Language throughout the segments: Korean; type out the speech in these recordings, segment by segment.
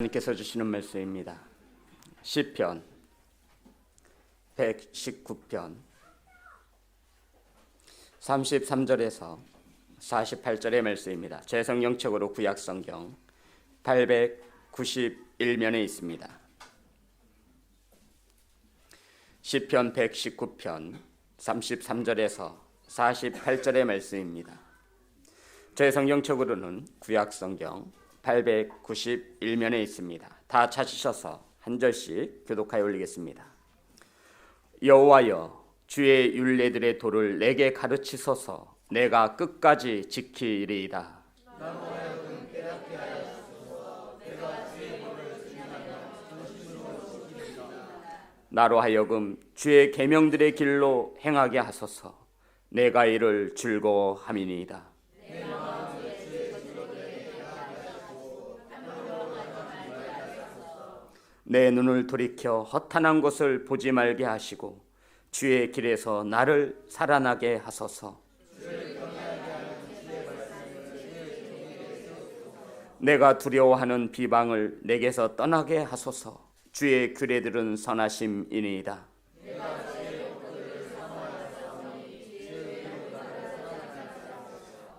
하나님께서 주시는 말씀입니다. 시편 119편 33절에서 48절의 말씀입니다. 제 성경책으로 구약성경 891면에 있습니다. 시편 119편 33절에서 48절의 말씀입니다. 제 성경책으로는 구약성경 891면에 있습니다. 다 찾으셔서 한 절씩 교독하여 올리겠습니다. 여호와여, 주의 율례들의 도를 내게 가르치소서. 내가 끝까지 지키리이다. 나로 하여금 주의 계명들의 길로 행하게 하소서. 내가 이를 즐거워함이니이다. 내 눈을 돌이켜 허탄한 것을 보지 말게 하시고 주의 길에서 나를 살아나게 하소서. 내가 두려워하는 비방을 내게서 떠나게 하소서. 주의 규례들은 선하심이니이다.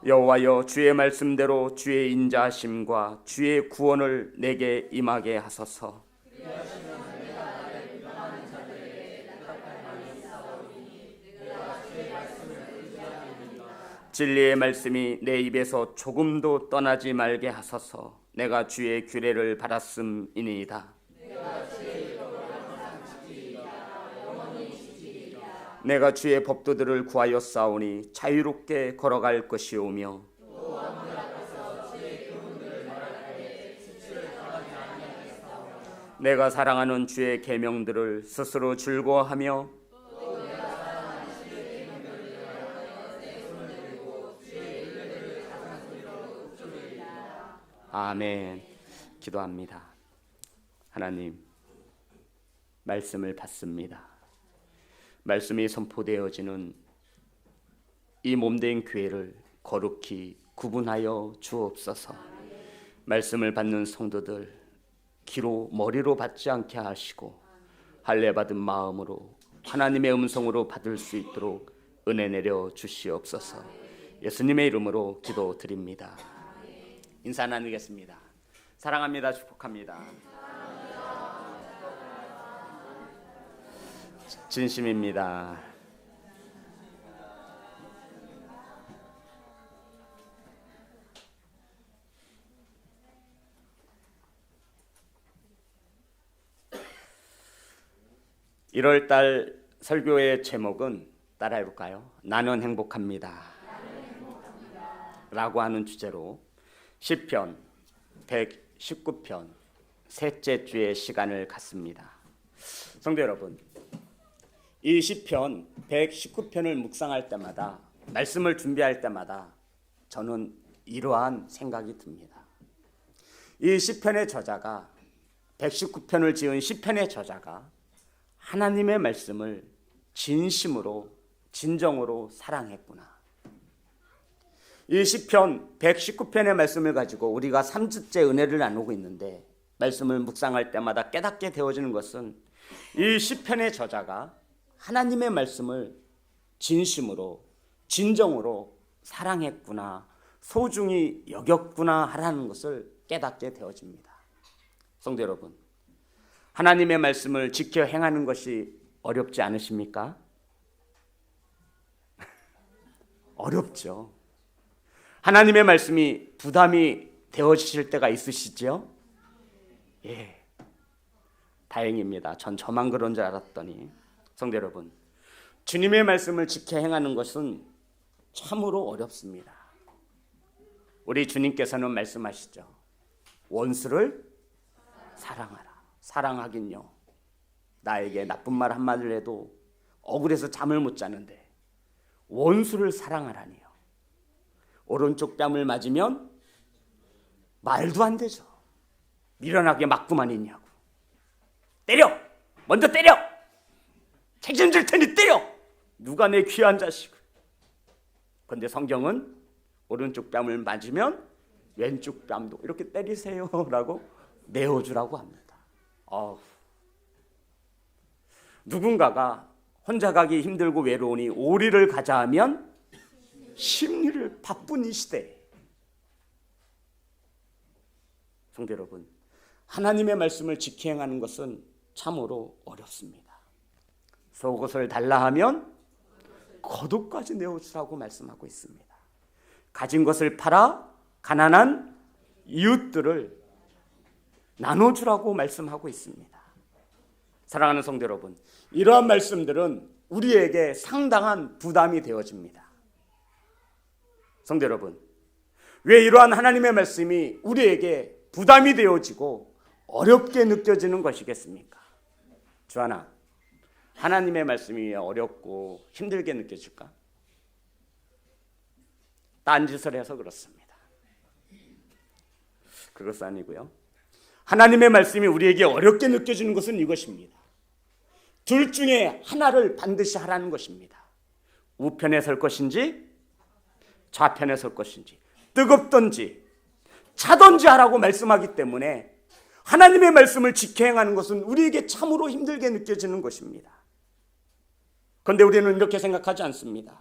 여호와여, 주의 말씀대로 주의 인자하심과 주의 구원을 내게 임하게 하소서. 진리의 말씀이 내 입에서 조금도 떠나지 말게 하소서. 내가 주의 규례를 받았음이니이다. 내가 주의 법도들을 구하여 싸우니 자유롭게 걸어갈 것이오며 내가 사랑하는 주의 계명들을 스스로 즐거워하며 아멘. 기도합니다. 하나님, 말씀을 받습니다. 말씀이 선포되어지는 이 몸된 교회를 거룩히 구분하여 주옵소서. 말씀을 받는 성도들 귀로 머리로 받지 않게 하시고 할례 받은 마음으로 하나님의 음성으로 받을 수 있도록 은혜 내려 주시옵소서. 예수님의 이름으로 기도드립니다. 인사 나누겠습니다. 사랑합니다. 축복합니다. 진심입니다. (1월달) 설교의 제목은 따라해 볼까요? 나는 행복합니다. 라고 하는 주제로 시편 119편 셋째 주의 시간을 갖습니다. 성도 여러분, 이 시편 119편을 묵상할 때마다, 말씀을 준비할 때마다 저는 이러한 생각이 듭니다. 이 시편의 저자가, 119편을 지은 시편의 저자가 하나님의 말씀을 진심으로, 진정으로 사랑했구나. 이 시편 119편의 말씀을 가지고 우리가 3주째 은혜를 나누고 있는데, 말씀을 묵상할 때마다 깨닫게 되어지는 것은 이 시편의 저자가 하나님의 말씀을 진심으로, 진정으로 사랑했구나, 소중히 여겼구나 하라는 것을 깨닫게 되어집니다. 성도 여러분, 하나님의 말씀을 지켜 행하는 것이 어렵지 않으십니까? 어렵죠. 하나님의 말씀이 부담이 되어지실 때가 있으시죠? 예, 다행입니다. 전 저만 그런 줄 알았더니. 성도 여러분, 주님의 말씀을 지켜 행하는 것은 참으로 어렵습니다. 우리 주님께서는 말씀하시죠. 원수를 사랑하라. 사랑하긴요, 나에게 나쁜 말 한마디를 해도 억울해서 잠을 못 자는데 원수를 사랑하라니요. 오른쪽 뺨을 맞으면 말도 안 되죠. 미련하게 맞고만 있냐고. 때려! 먼저 때려! 책임질 테니 때려! 누가 내 귀한 자식을. 그런데 성경은 오른쪽 뺨을 맞으면 왼쪽 뺨도 이렇게 때리세요라고 내어주라고 합니다. 누군가가 혼자 가기 힘들고 외로우니 오리를 가자 하면 심리를 바쁜 이 시대에 성도 여러분, 하나님의 말씀을 지키행하는 것은 참으로 어렵습니다. 속옷을 달라 하면 겉옷까지 내어주라고 말씀하고 있습니다. 가진 것을 팔아 가난한 이웃들을 나눠주라고 말씀하고 있습니다. 사랑하는 성도 여러분, 이러한 말씀들은 우리에게 상당한 부담이 되어집니다. 성도 여러분, 왜 이러한 하나님의 말씀이 우리에게 부담이 되어지고 어렵게 느껴지는 것이겠습니까? 주하나, 하나님의 말씀이 어렵고 힘들게 느껴질까? 딴짓을 해서 그렇습니다. 그것은 아니고요. 하나님의 말씀이 우리에게 어렵게 느껴지는 것은 이것입니다. 둘 중에 하나를 반드시 하라는 것입니다. 우편에 설 것인지 좌편에 설 것인지, 뜨겁든지 차든지 하라고 말씀하기 때문에 하나님의 말씀을 지켜 행하는 것은 우리에게 참으로 힘들게 느껴지는 것입니다. 그런데 우리는 이렇게 생각하지 않습니다.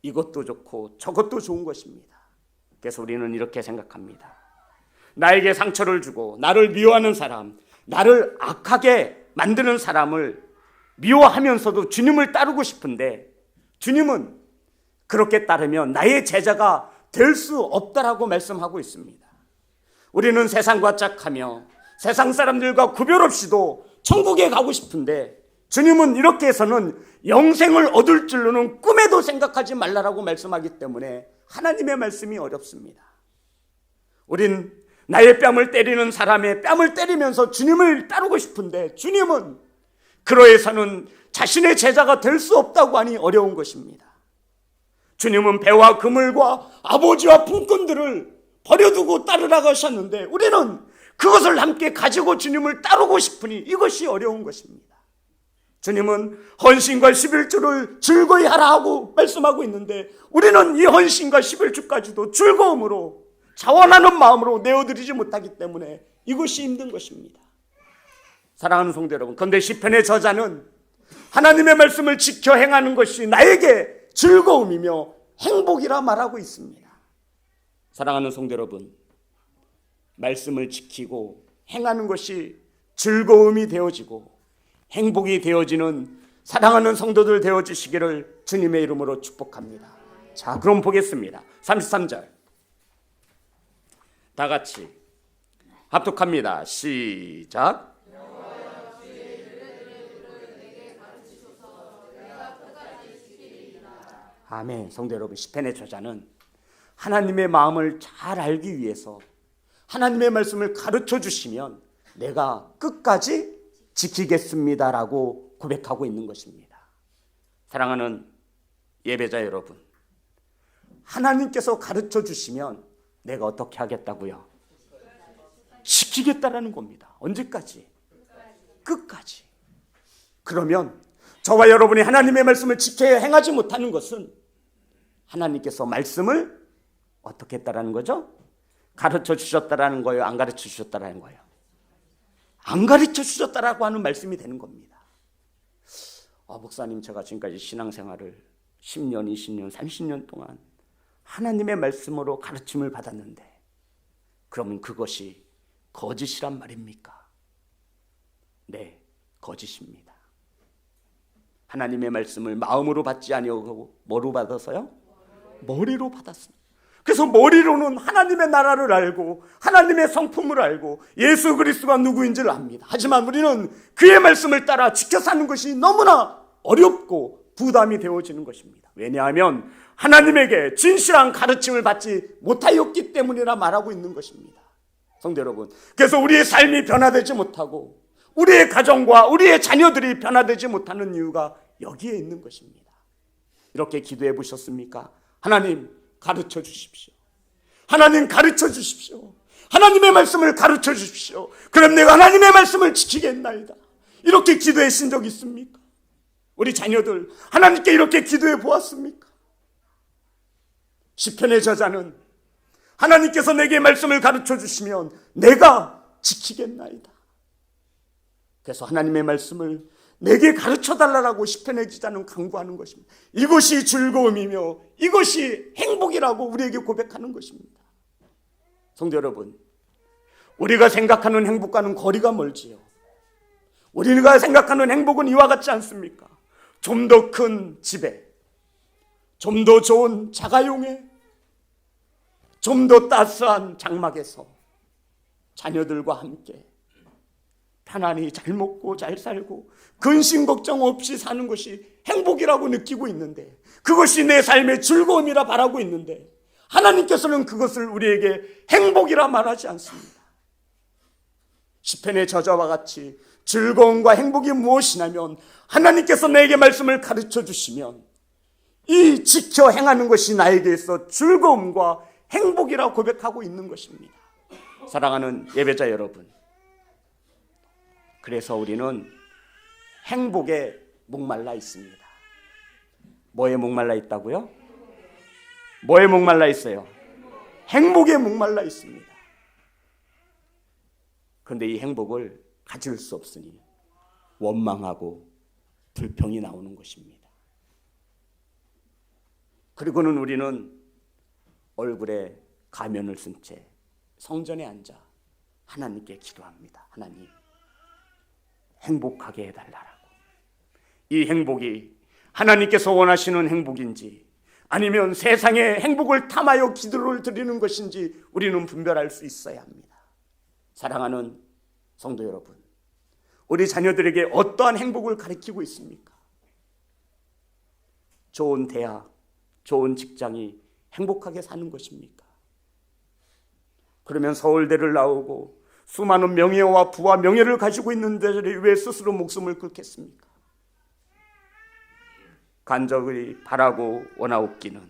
이것도 좋고 저것도 좋은 것입니다. 그래서 우리는 이렇게 생각합니다. 나에게 상처를 주고 나를 미워하는 사람, 나를 악하게 만드는 사람을 미워하면서도 주님을 따르고 싶은데 주님은 그렇게 따르면 나의 제자가 될 수 없다라고 말씀하고 있습니다. 우리는 세상과 짝하며 세상 사람들과 구별 없이도 천국에 가고 싶은데 주님은 이렇게 해서는 영생을 얻을 줄로는 꿈에도 생각하지 말라라고 말씀하기 때문에 하나님의 말씀이 어렵습니다. 우린 나의 뺨을 때리는 사람의 뺨을 때리면서 주님을 따르고 싶은데 주님은 그러해서는 자신의 제자가 될 수 없다고 하니 어려운 것입니다. 주님은 배와 그물과 아버지와 품꾼들을 버려두고 따르라고 하셨는데 우리는 그것을 함께 가지고 주님을 따르고 싶으니 이것이 어려운 것입니다. 주님은 헌신과 11주를 즐거이 하라 하고 말씀하고 있는데 우리는 이 헌신과 11주까지도 즐거움으로 자원하는 마음으로 내어드리지 못하기 때문에 이것이 힘든 것입니다. 사랑하는 성도 여러분, 그런데 시편의 저자는 하나님의 말씀을 지켜 행하는 것이 나에게 즐거움이며 행복이라 말하고 있습니다. 사랑하는 성도 여러분, 말씀을 지키고 행하는 것이 즐거움이 되어지고 행복이 되어지는 사랑하는 성도들 되어주시기를 주님의 이름으로 축복합니다. 자, 그럼 보겠습니다. 33절 다 같이 합독합니다. 시작. 아멘. 성도 여러분, 시편의 저자는 하나님의 마음을 잘 알기 위해서 하나님의 말씀을 가르쳐 주시면 내가 끝까지 지키겠습니다라고 고백하고 있는 것입니다. 사랑하는 예배자 여러분, 하나님께서 가르쳐 주시면 내가 어떻게 하겠다고요? 지키겠다라는 겁니다. 언제까지? 끝까지. 그러면 저와 여러분이 하나님의 말씀을 지켜야 행하지 못하는 것은 하나님께서 말씀을 어떻게 했다라는 거죠? 가르쳐 주셨다라는 거예요? 안 가르쳐 주셨다라는 거예요? 안 가르쳐 주셨다라고 하는 말씀이 되는 겁니다. 목사님, 제가 지금까지 신앙생활을 10년, 20년, 30년 동안 하나님의 말씀으로 가르침을 받았는데 그러면 그것이 거짓이란 말입니까? 네, 거짓입니다. 하나님의 말씀을 마음으로 받지 아니하고 뭐로 받아서요? 머리로 받았습니다. 그래서 머리로는 하나님의 나라를 알고 하나님의 성품을 알고 예수 그리스도가 누구인지를 압니다. 하지만 우리는 그의 말씀을 따라 지켜 사는 것이 너무나 어렵고 부담이 되어지는 것입니다. 왜냐하면 하나님에게 진실한 가르침을 받지 못하였기 때문이라 말하고 있는 것입니다. 성도 여러분, 그래서 우리의 삶이 변화되지 못하고 우리의 가정과 우리의 자녀들이 변화되지 못하는 이유가 여기에 있는 것입니다. 이렇게 기도해 보셨습니까? 하나님, 가르쳐 주십시오. 하나님, 가르쳐 주십시오. 하나님의 말씀을 가르쳐 주십시오. 그럼 내가 하나님의 말씀을 지키겠나이다. 이렇게 기도하신 적 있습니까? 우리 자녀들 하나님께 이렇게 기도해 보았습니까? 시편의 저자는 하나님께서 내게 말씀을 가르쳐 주시면 내가 지키겠나이다. 그래서 하나님의 말씀을 내게 가르쳐달라고 시편의 기자는 강구하는 것입니다. 이것이 즐거움이며 이것이 행복이라고 우리에게 고백하는 것입니다. 성도 여러분, 우리가 생각하는 행복과는 거리가 멀지요. 우리가 생각하는 행복은 이와 같지 않습니까? 좀 더 큰 집에, 좀 더 좋은 자가용에, 좀 더 따스한 장막에서 자녀들과 함께 편안히 잘 먹고 잘 살고 근심 걱정 없이 사는 것이 행복이라고 느끼고 있는데, 그것이 내 삶의 즐거움이라 바라고 있는데, 하나님께서는 그것을 우리에게 행복이라 말하지 않습니다. 시편의 저자와 같이 즐거움과 행복이 무엇이냐면, 하나님께서 내게 말씀을 가르쳐 주시면 이 지켜 행하는 것이 나에게 있어 즐거움과 행복이라 고백하고 있는 것입니다. 사랑하는 예배자 여러분, 그래서 우리는 행복에 목말라 있습니다. 뭐에 목말라 있다고요? 뭐에 목말라 있어요? 행복에 목말라 있습니다. 그런데 이 행복을 가질 수 없으니 원망하고 불평이 나오는 것입니다. 그리고는 우리는 얼굴에 가면을 쓴 채 성전에 앉아 하나님께 기도합니다. 하나님, 행복하게 해달라고. 이 행복이 하나님께서 원하시는 행복인지 아니면 세상의 행복을 탐하여 기도를 드리는 것인지 우리는 분별할 수 있어야 합니다. 사랑하는 성도 여러분, 우리 자녀들에게 어떠한 행복을 가르치고 있습니까? 좋은 대학, 좋은 직장이 행복하게 사는 것입니까? 그러면 서울대를 나오고 수많은 명예와 부와 명예를 가지고 있는데 왜 스스로 목숨을 끊겠습니까? 간절히 바라고 원하옵기는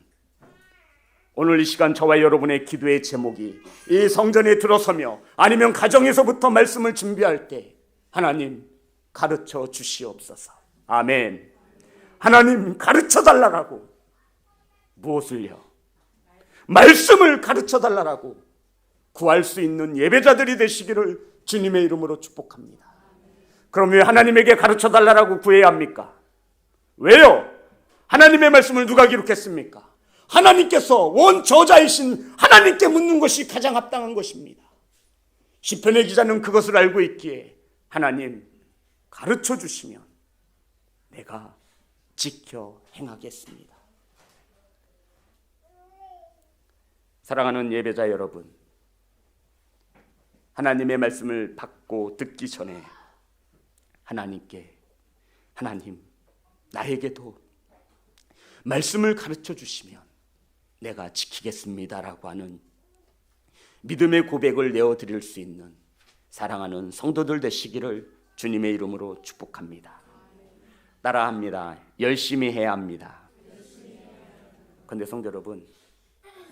오늘 이 시간 저와 여러분의 기도의 제목이 이 성전에 들어서며 아니면 가정에서부터 말씀을 준비할 때 하나님 가르쳐 주시옵소서. 아멘. 하나님 가르쳐 달라고. 무엇을요? 말씀을 가르쳐 달라고 구할 수 있는 예배자들이 되시기를 주님의 이름으로 축복합니다. 그럼 왜 하나님에게 가르쳐 달라고 구해야 합니까? 왜요? 하나님의 말씀을 누가 기록했습니까? 하나님께서 원저자이신 하나님께 묻는 것이 가장 합당한 것입니다. 시편의 기자는 그것을 알고 있기에 하나님 가르쳐 주시면 내가 지켜 행하겠습니다. 사랑하는 예배자 여러분, 하나님의 말씀을 받고 듣기 전에 하나님께 하나님, 나에게도 말씀을 가르쳐 주시면 내가 지키겠습니다라고 하는 믿음의 고백을 내어드릴 수 있는 사랑하는 성도들 되시기를 주님의 이름으로 축복합니다. 따라합니다. 열심히 해야 합니다. 그런데 성도 여러분,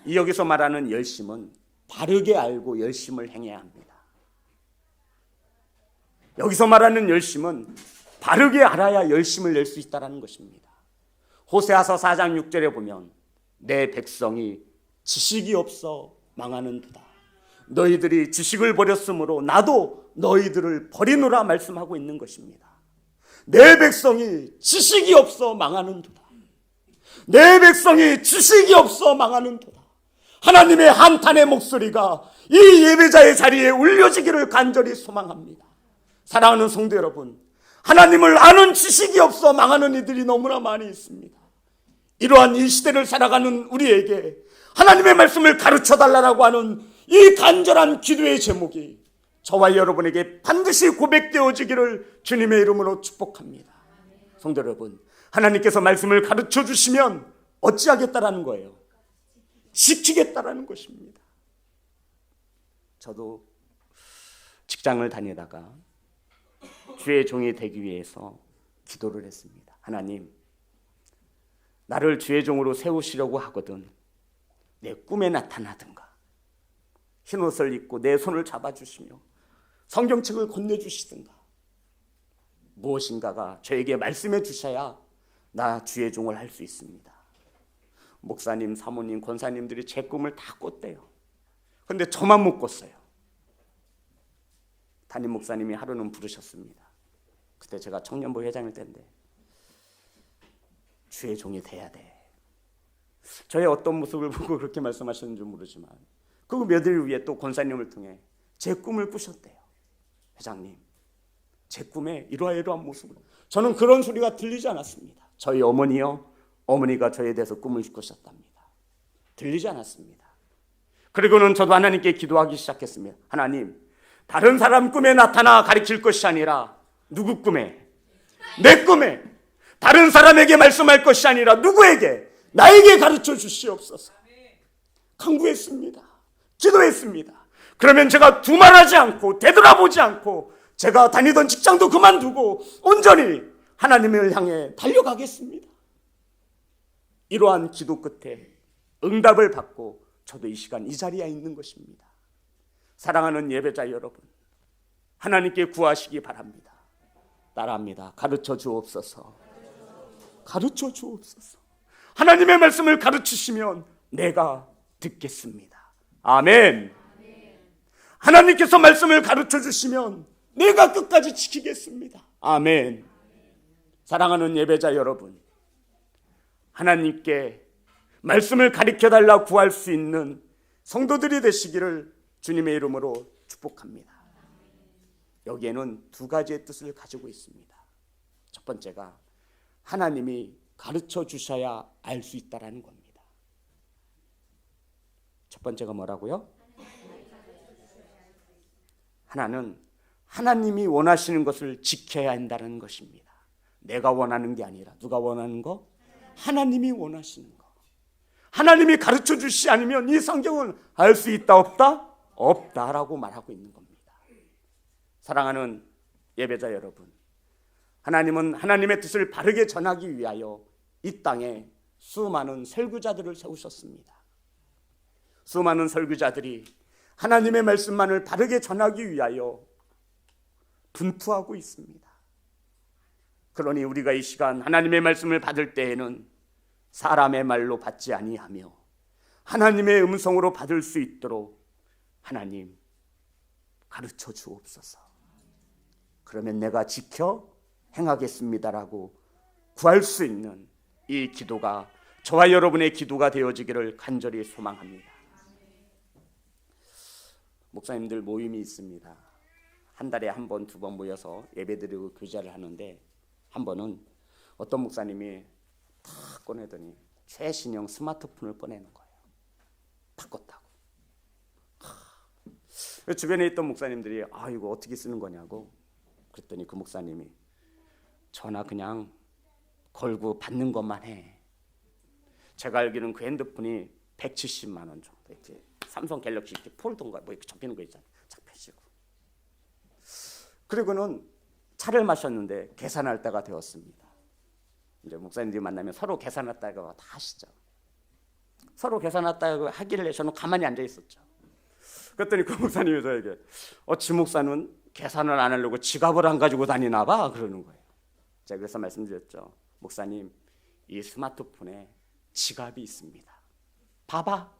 이 여기서 말하는 열심은 바르게 알고 열심을 행해야 합니다. 여기서 말하는 열심은 바르게 알아야 열심을 낼 수 있다는 것입니다. 호세아서 4장 6절에 보면 내 백성이 지식이 없어 망하는도다. 너희들이 지식을 버렸으므로 나도 너희들을 버리노라 말씀하고 있는 것입니다. 내 백성이 지식이 없어 망하는도다. 내 백성이 지식이 없어 망하는도다. 하나님의 한탄의 목소리가 이 예배자의 자리에 울려지기를 간절히 소망합니다. 사랑하는 성도 여러분, 하나님을 아는 지식이 없어 망하는 이들이 너무나 많이 있습니다. 이러한 이 시대를 살아가는 우리에게 하나님의 말씀을 가르쳐달라고 하는 이 간절한 기도의 제목이 저와 여러분에게 반드시 고백되어지기를 주님의 이름으로 축복합니다. 성도 여러분, 하나님께서 말씀을 가르쳐 주시면 어찌하겠다라는 거예요? 지키겠다라는 것입니다. 저도 직장을 다니다가 주의 종이 되기 위해서 기도를 했습니다. 하나님, 나를 주의 종으로 세우시려고 하거든 내 꿈에 나타나든가 흰옷을 입고 내 손을 잡아주시며 성경책을 건네주시든가 무엇인가가 저에게 말씀해 주셔야 나 주의 종을 할 수 있습니다. 목사님, 사모님, 권사님들이 제 꿈을 다 꿨대요. 그런데 저만 못 꿨어요. 담임 목사님이 하루는 부르셨습니다. 그때 제가 청년부 회장일 때인데, 주의 종이 돼야 돼. 저의 어떤 모습을 보고 그렇게 말씀하셨는지 모르지만 그 몇 일 후에 또 권사님을 통해 제 꿈을 꾸셨대요. 회장님, 제 꿈에 이러한 모습을. 저는 그런 소리가 들리지 않았습니다. 저희 어머니요, 어머니가 저에 대해서 꿈을 꾸셨답니다. 들리지 않았습니다. 그리고는 저도 하나님께 기도하기 시작했습니다. 하나님, 다른 사람 꿈에 나타나 가르칠 것이 아니라 누구 꿈에? 내 꿈에. 다른 사람에게 말씀할 것이 아니라 누구에게? 나에게 가르쳐 주시옵소서. 간구했습니다. 기도했습니다. 그러면 제가 두말하지 않고 되돌아보지 않고 제가 다니던 직장도 그만두고 온전히 하나님을 향해 달려가겠습니다. 이러한 기도 끝에 응답을 받고 저도 이 시간 이 자리에 있는 것입니다. 사랑하는 예배자 여러분, 하나님께 구하시기 바랍니다. 따라합니다. 가르쳐 주옵소서. 가르쳐 주옵소서. 하나님의 말씀을 가르치시면 내가 듣겠습니다. 아멘. 하나님께서 말씀을 가르쳐 주시면 내가 끝까지 지키겠습니다. 아멘. 사랑하는 예배자 여러분, 하나님께 말씀을 가르쳐달라 구할 수 있는 성도들이 되시기를 주님의 이름으로 축복합니다. 여기에는 두 가지의 뜻을 가지고 있습니다. 첫 번째가 하나님이 가르쳐 주셔야 알 수 있다라는 겁니다. 첫 번째가 뭐라고요? 하나는 하나님이 원하시는 것을 지켜야 한다는 것입니다. 내가 원하는 게 아니라 누가 원하는 거? 하나님이 원하시는 거. 하나님이 가르쳐 주시지 않으면 이 성경은 알 수 있다 없다? 없다라고 말하고 있는 겁니다. 사랑하는 예배자 여러분, 하나님은 하나님의 뜻을 바르게 전하기 위하여 이 땅에 수많은 설교자들을 세우셨습니다. 수많은 설교자들이 하나님의 말씀만을 바르게 전하기 위하여 분투하고 있습니다. 그러니 우리가 이 시간 하나님의 말씀을 받을 때에는 사람의 말로 받지 아니하며 하나님의 음성으로 받을 수 있도록 하나님 가르쳐 주옵소서. 그러면 내가 지켜 행하겠습니다라고 구할 수 있는 이 기도가 저와 여러분의 기도가 되어지기를 간절히 소망합니다. 목사님들 모임이 있습니다. 한 달에 한 번, 두 번 모여서 예배드리고 교제를 하는데, 한 번은 어떤 목사님이 탁 꺼내더니 최신형 스마트폰을 꺼내는 거예요. 바꿨다고. 주변에 있던 목사님들이 이거 어떻게 쓰는 거냐고. 그랬더니 그 목사님이 전화 그냥 걸고 받는 것만 해. 제가 알기로는 그 핸드폰이 170만 원 정도. 이렇게 삼성 갤럭시 이렇게 폴더인가 뭐 이렇게 접히는 거 있잖아요. 착 펴시고. 그리고는 차를 마셨는데 계산할 때가 되었습니다. 이제 목사님들이 만나면 서로 계산할 때가 다 하시죠. 서로 계산할 때 하길래 저는 가만히 앉아 있었죠. 그랬더니 그 목사님이 저에게 지 목사는 계산을 안 하려고 지갑을 안 가지고 다니나 봐 그러는 거예요. 제가 그래서 말씀드렸죠. 목사님, 이 스마트폰에 지갑이 있습니다. 봐봐.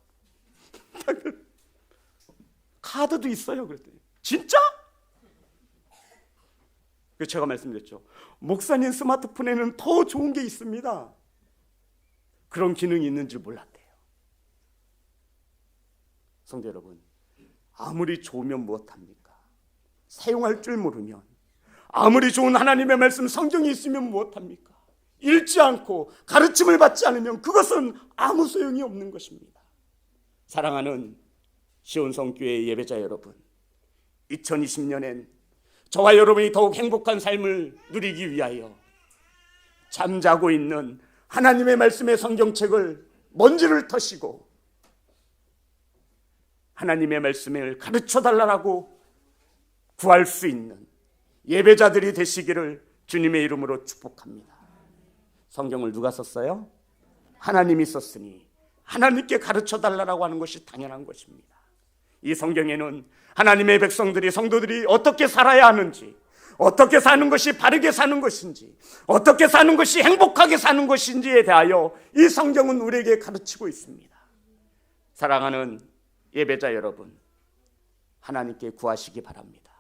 카드도 있어요. 그랬더니 진짜? 그래서 제가 말씀드렸죠. 목사님 스마트폰에는 더 좋은 게 있습니다. 그런 기능이 있는 줄 몰랐대요. 성도 여러분, 아무리 좋으면 무엇합니까? 사용할 줄 모르면, 아무리 좋은 하나님의 말씀 성경이 있으면 무엇합니까? 읽지 않고 가르침을 받지 않으면 그것은 아무 소용이 없는 것입니다. 사랑하는 시온성교회 예배자 여러분, 2020년엔 저와 여러분이 더욱 행복한 삶을 누리기 위하여 잠자고 있는 하나님의 말씀의 성경책을 먼지를 터시고 하나님의 말씀을 가르쳐달라고 구할 수 있는 예배자들이 되시기를 주님의 이름으로 축복합니다. 성경을 누가 썼어요? 하나님이 썼으니 하나님께 가르쳐달라고 하는 것이 당연한 것입니다. 이 성경에는 하나님의 백성들이, 성도들이 어떻게 살아야 하는지, 어떻게 사는 것이 바르게 사는 것인지, 어떻게 사는 것이 행복하게 사는 것인지에 대하여 이 성경은 우리에게 가르치고 있습니다. 사랑하는 예배자 여러분, 하나님께 구하시기 바랍니다.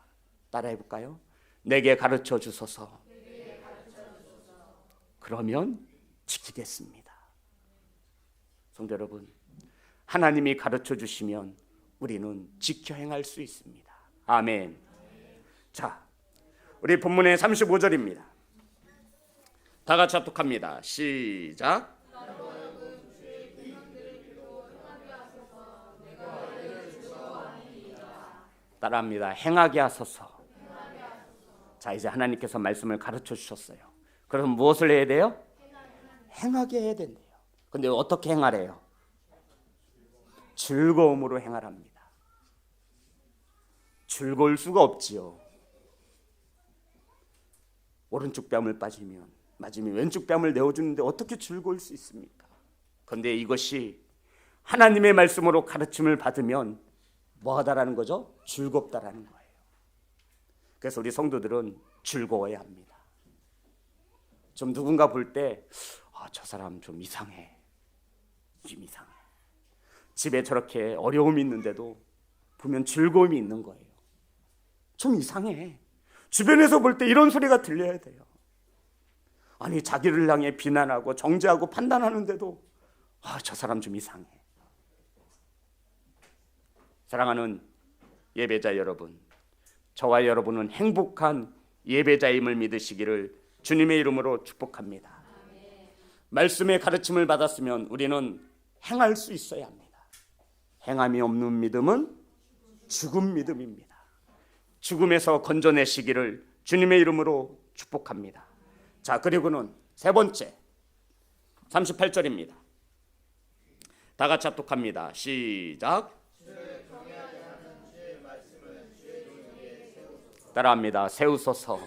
따라해 볼까요? 내게 가르쳐 주소서. 그러면 지키겠습니다. 성도 여러분, 하나님이 가르쳐 주시면 우리는 지켜 행할 수 있습니다. 아멘. 자, 우리 본문의 35절입니다. 다 같이 합독합니다. 시작. 따라합니다. 행하게 하소서. 자, 이제 하나님께서 말씀을 가르쳐 주셨어요. 그럼 무엇을 해야 돼요? 행하게 해야 된대요. 근데 어떻게 행하래요? 즐거움으로 행하랍니다. 즐거울 수가 없지요. 오른쪽 뺨을 맞으면 왼쪽 뺨을 내어주는데 어떻게 즐거울 수 있습니까? 그런데 이것이 하나님의 말씀으로 가르침을 받으면 뭐하다라는 거죠? 즐겁다라는 거예요. 그래서 우리 성도들은 즐거워야 합니다. 좀 누군가 볼 때 저 사람 좀 이상해. 좀 이상해. 집에 저렇게 어려움이 있는데도 보면 즐거움이 있는 거예요. 좀 이상해. 주변에서 볼 때 이런 소리가 들려야 돼요. 아니, 자기를 향해 비난하고 정죄하고 판단하는데도 저 사람 좀 이상해. 사랑하는 예배자 여러분, 저와 여러분은 행복한 예배자임을 믿으시기를 주님의 이름으로 축복합니다. 말씀의 가르침을 받았으면 우리는 행할 수 있어야 합니다. 행함이 없는 믿음은 죽은 믿음입니다. 죽음에서 건져내시기를 주님의 이름으로 축복합니다. 자, 그리고는 세 번째 38절입니다. 다 같이 합독합니다. 시작. 따라합니다. 세우소서.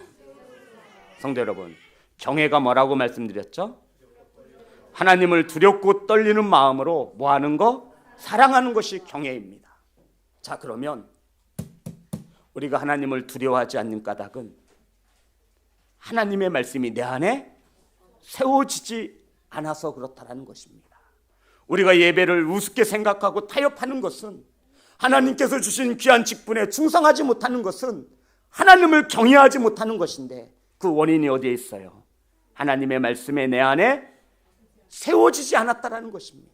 성도 여러분, 경외가 뭐라고 말씀드렸죠? 하나님을 두렵고 떨리는 마음으로 뭐 하는 거? 사랑하는 것이 경외입니다. 자, 그러면 우리가 하나님을 두려워하지 않는 까닭은 하나님의 말씀이 내 안에 세워지지 않아서 그렇다는 것입니다. 우리가 예배를 우습게 생각하고 타협하는 것은, 하나님께서 주신 귀한 직분에 충성하지 못하는 것은 하나님을 경외하지 못하는 것인데, 그 원인이 어디에 있어요? 하나님의 말씀에 내 안에 세워지지 않았다는 것입니다.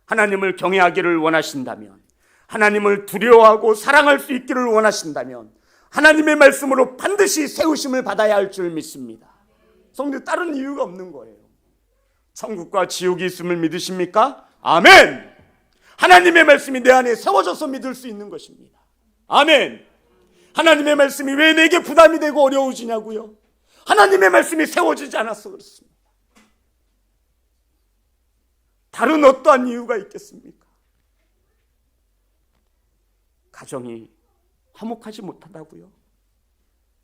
하나님을 경외하기를 원하신다면, 하나님을 두려워하고 사랑할 수 있기를 원하신다면 하나님의 말씀으로 반드시 세우심을 받아야 할 줄 믿습니다. 성도, 다른 이유가 없는 거예요. 천국과 지옥이 있음을 믿으십니까? 아멘. 하나님의 말씀이 내 안에 세워져서 믿을 수 있는 것입니다. 아멘. 하나님의 말씀이 왜 내게 부담이 되고 어려워지냐고요? 하나님의 말씀이 세워지지 않아서 그렇습니다. 다른 어떠한 이유가 있겠습니까? 가정이 화목하지 못하다고요?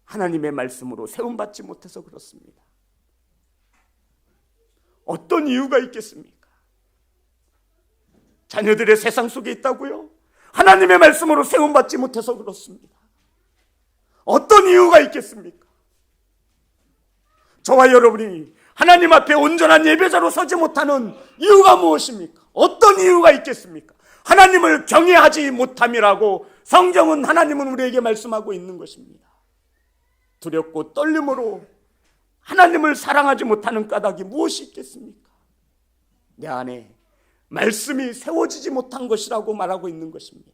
하나님의 말씀으로 세움받지 못해서 그렇습니다. 어떤 이유가 있겠습니까? 자녀들의 세상 속에 있다고요? 하나님의 말씀으로 세움받지 못해서 그렇습니다. 어떤 이유가 있겠습니까? 저와 여러분이 하나님 앞에 온전한 예배자로 서지 못하는 이유가 무엇입니까? 어떤 이유가 있겠습니까? 하나님을 경외하지 못함이라고 성경은, 하나님은 우리에게 말씀하고 있는 것입니다. 두렵고 떨림으로 하나님을 사랑하지 못하는 까닭이 무엇이 있겠습니까? 내 안에 말씀이 세워지지 못한 것이라고 말하고 있는 것입니다.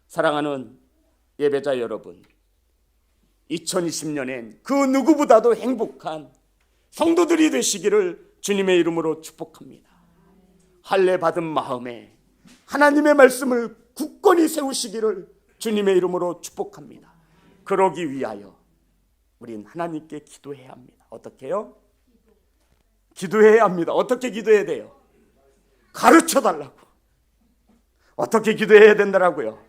사랑하는 예배자 여러분, 2020년엔 그 누구보다도 행복한 성도들이 되시기를 주님의 이름으로 축복합니다. 할례 받은 마음에 하나님의 말씀을 굳건히 세우시기를 주님의 이름으로 축복합니다. 그러기 위하여 우린 하나님께 기도해야 합니다. 어떻게 해요? 기도해야 합니다. 어떻게 기도해야 돼요? 가르쳐 달라고. 어떻게 기도해야 된다라고요?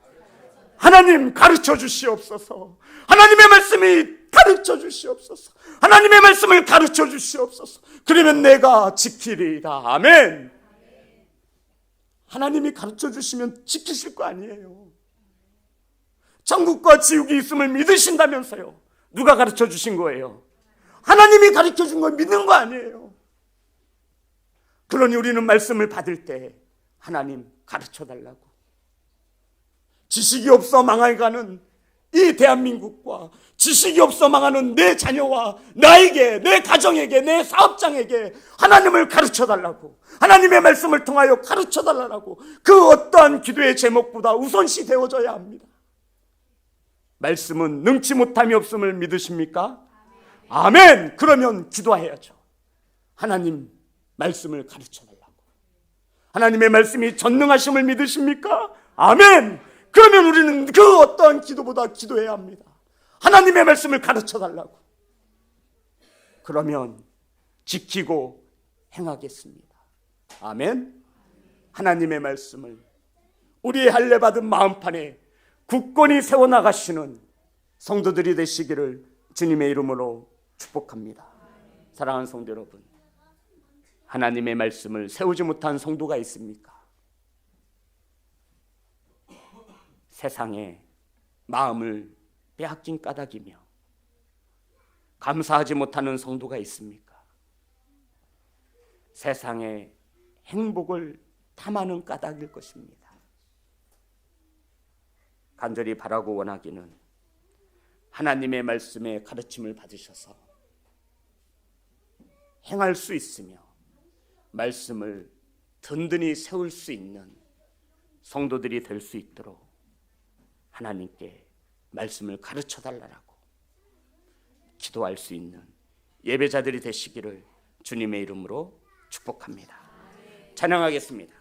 하나님 가르쳐 주시옵소서. 하나님의 말씀이 가르쳐 주시옵소서. 하나님의 말씀을 가르쳐 주시옵소서. 그러면 내가 지키리이다. 아멘. 하나님이 가르쳐 주시면 지키실 거 아니에요. 천국과 지옥이 있음을 믿으신다면서요. 누가 가르쳐 주신 거예요? 하나님이 가르쳐 준 걸 믿는 거 아니에요. 그러니 우리는 말씀을 받을 때 하나님 가르쳐 달라고. 지식이 없어 망해가는 이 대한민국과 지식이 없어 망하는 내 자녀와 나에게, 내 가정에게, 내 사업장에게 하나님을 가르쳐달라고, 하나님의 말씀을 통하여 가르쳐달라고, 그 어떠한 기도의 제목보다 우선시 되어져야 합니다. 말씀은 능치 못함이 없음을 믿으십니까? 아멘. 그러면 기도해야죠. 하나님 말씀을 가르쳐달라고. 하나님의 말씀이 전능하심을 믿으십니까? 아멘. 그러면 우리는 그 어떠한 기도보다 기도해야 합니다. 하나님의 말씀을 가르쳐달라고. 그러면 지키고 행하겠습니다. 아멘. 하나님의 말씀을 우리의 할례받은 마음판에 굳건히 세워나가시는 성도들이 되시기를 주님의 이름으로 축복합니다. 사랑하는 성도 여러분, 하나님의 말씀을 세우지 못한 성도가 있습니까? 세상에 마음을 빼앗긴 까닭이며 감사하지 못하는 성도가 있습니까? 세상의 행복을 탐하는 까닭일 것입니다. 간절히 바라고 원하기는 하나님의 말씀의 가르침을 받으셔서 행할 수 있으며 말씀을 든든히 세울 수 있는 성도들이 될 수 있도록 하나님께 말씀을 가르쳐달라고 기도할 수 있는 예배자들이 되시기를 주님의 이름으로 축복합니다. 찬양하겠습니다.